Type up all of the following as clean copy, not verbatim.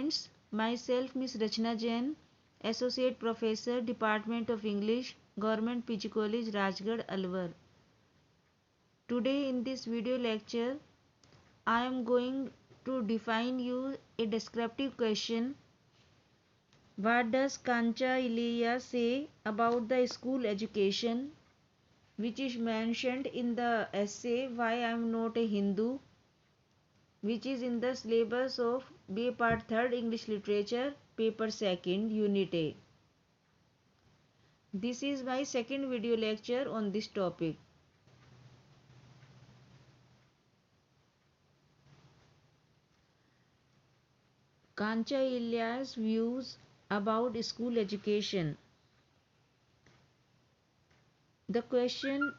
students, myself Miss Rachna Jain, Associate Professor, Department of English, Government PG College, Rajgarh, Alwar. Today in this video lecture, I am going to define you a descriptive question. What does Kancha Ilaiah say about the school education, which is mentioned in the essay Why I Am Not a Hindu, which is in the syllabus of BA Part 3rd English Literature, Paper 2nd, Unit A. This is my second video lecture on this topic. Kancha Ilaiah's views about school education. The question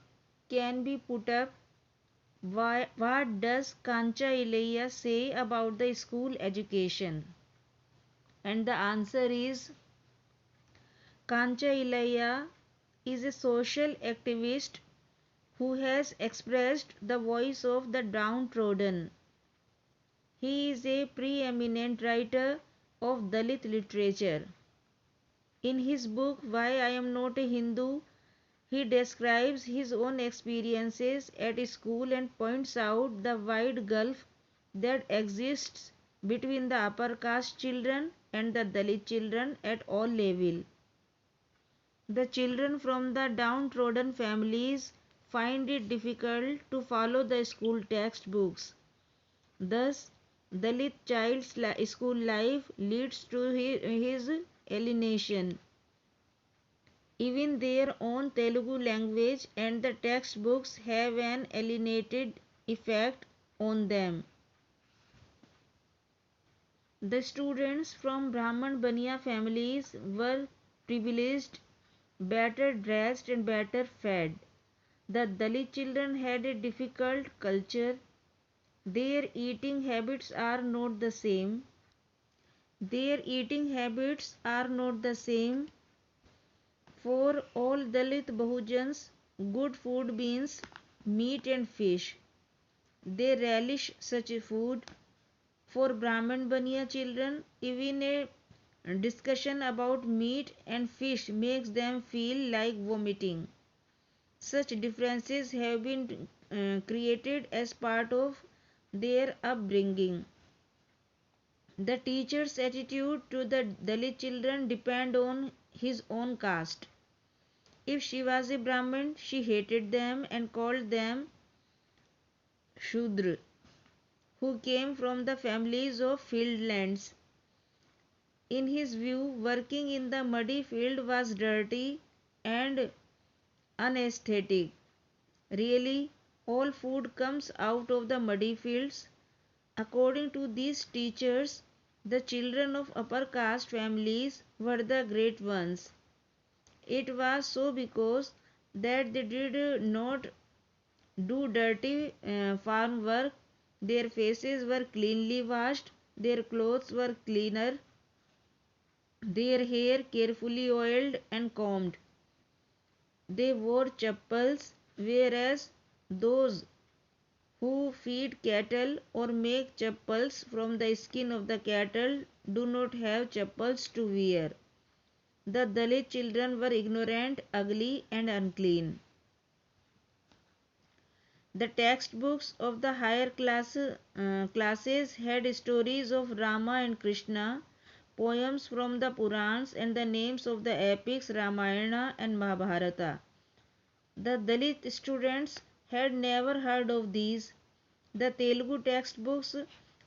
can be put up, what does Kancha Ilaiah say about the school education? And the answer is, Kancha Ilaiah is a social activist who has expressed the voice of the downtrodden. He is a preeminent writer of Dalit literature. In his book Why I Am Not a Hindu, he describes his own experiences at school and points out the wide gulf that exists between the upper caste children and the Dalit children at all levels. The children from the downtrodden families find it difficult to follow the school textbooks. Thus, Dalit child's school life leads to his alienation. Even their own Telugu language and the textbooks have an alienated effect on them. The students from Brahman Baniya families were privileged, better dressed and better fed. The Dalit children had a difficult culture. Their eating habits are not the same. For all Dalit Bahujans, good food means meat and fish. They relish such a food. For Brahman Baniya children, even a discussion about meat and fish makes them feel like vomiting. Such differences have been created as part of their upbringing. The teacher's attitude to the Dalit children depend on his own caste. If she was a Brahmin, she hated them and called them Shudra, who came from the families of field lands. In his view, working in the muddy field was dirty and unaesthetic. Really, all food comes out of the muddy fields. According to these teachers, the children of upper caste families were the great ones. It was so because that they did not do dirty farm work. Their faces were cleanly washed, their clothes were cleaner, their hair carefully oiled and combed. They wore chappals, whereas those who feed cattle or make chappals from the skin of the cattle do not have chappals to wear. The Dalit children were ignorant, ugly, and unclean. The textbooks of the higher classes had stories of Rama and Krishna, poems from the Purans, and the names of the epics Ramayana and Mahabharata. The Dalit students had never heard of these. The Telugu textbooks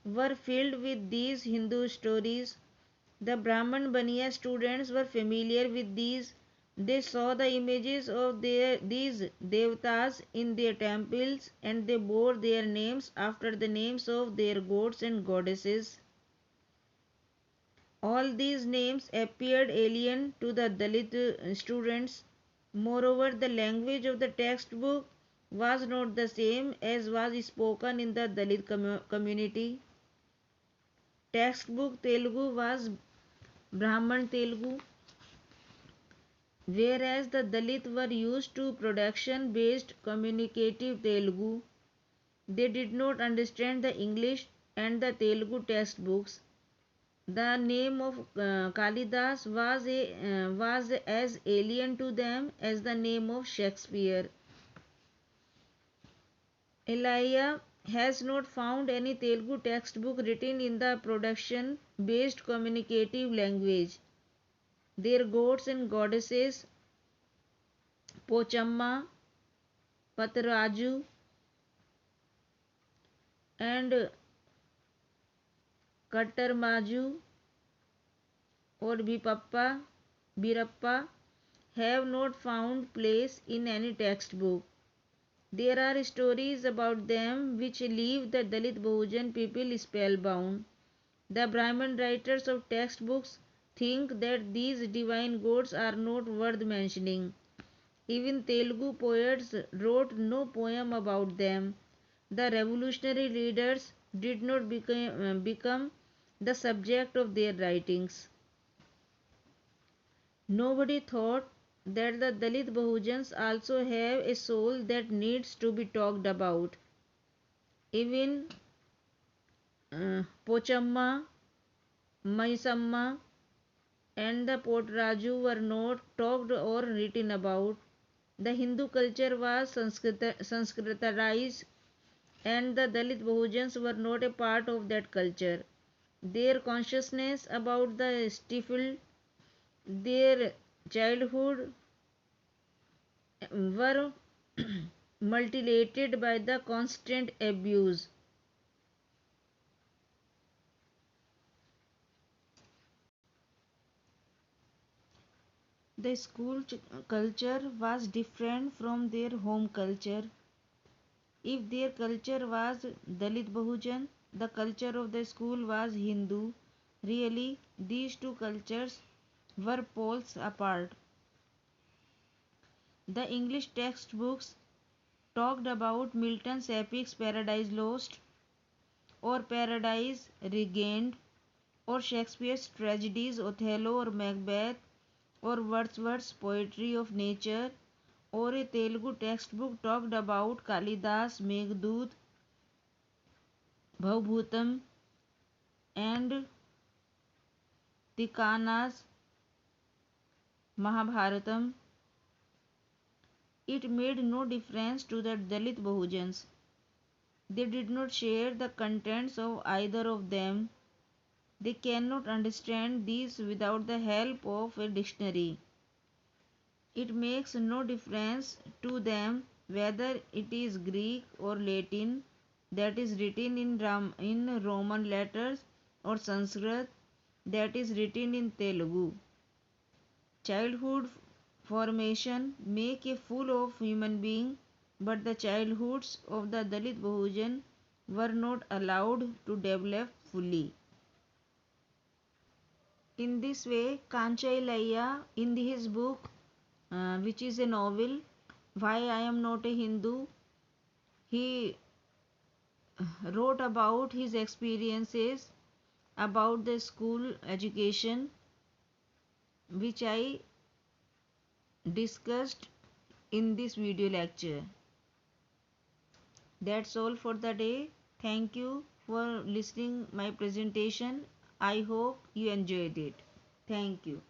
were filled with these Hindu stories. The Brahman Baniya students were familiar with these. They saw the images of these devatas in their temples and they bore their names after the names of their gods and goddesses. All these names appeared alien to the Dalit students. Moreover, the language of the textbook was not the same as was spoken in the Dalit community. Textbook Telugu was Brahman Telugu, whereas the Dalit were used to production based communicative Telugu. They did not understand the English and the Telugu textbooks. The name of Kalidas was as alien to them as the name of Shakespeare. Elia has not found any Telugu textbook written in the production-based communicative language. Their gods and goddesses, Pochamma, Pataraju, and Kattarmaju or Birappa, have not found place in any textbook. There are stories about them which leave the Dalit Bahujan people spellbound. The Brahmin writers of textbooks think that these divine gods are not worth mentioning. Even Telugu poets wrote no poem about them. The revolutionary leaders did not become the subject of their writings. Nobody thought that the Dalit Bahujans also have a soul that needs to be talked about. Even Pochamma, Maisamma, and the Potraju were not talked or written about. The Hindu culture was Sanskritized, and the Dalit Bahujans were not a part of that culture. Their consciousness about the stifled their childhood were mutilated by the constant abuse. The school culture was different from their home culture. If their culture was Dalit Bahujan, the culture of the school was Hindu. Really, these two cultures were poles apart. The English textbooks talked about Milton's epics Paradise Lost or Paradise Regained, or Shakespeare's tragedies Othello or Macbeth, or Wordsworth's poetry of nature, or a Telugu textbook talked about Kalidas, Meghdoot, Bhavbhutam, and Tikana's Mahabharatam. It made no difference to the Dalit Bahujans. They did not share the contents of either of them. They cannot understand these without the help of a dictionary. It makes no difference to them whether it is Greek or Latin that is written in Roman letters or Sanskrit that is written in Telugu. Childhood formation make a fool of human being, but the childhoods of the Dalit Bahujan were not allowed to develop fully. In this way, Kancha Ilaiah, in his book, which is a novel, Why I Am Not a Hindu, he wrote about his experiences about the school education, which I discussed in this video lecture. That's all for the day. Thank you for listening my presentation. I hope you enjoyed it. Thank you.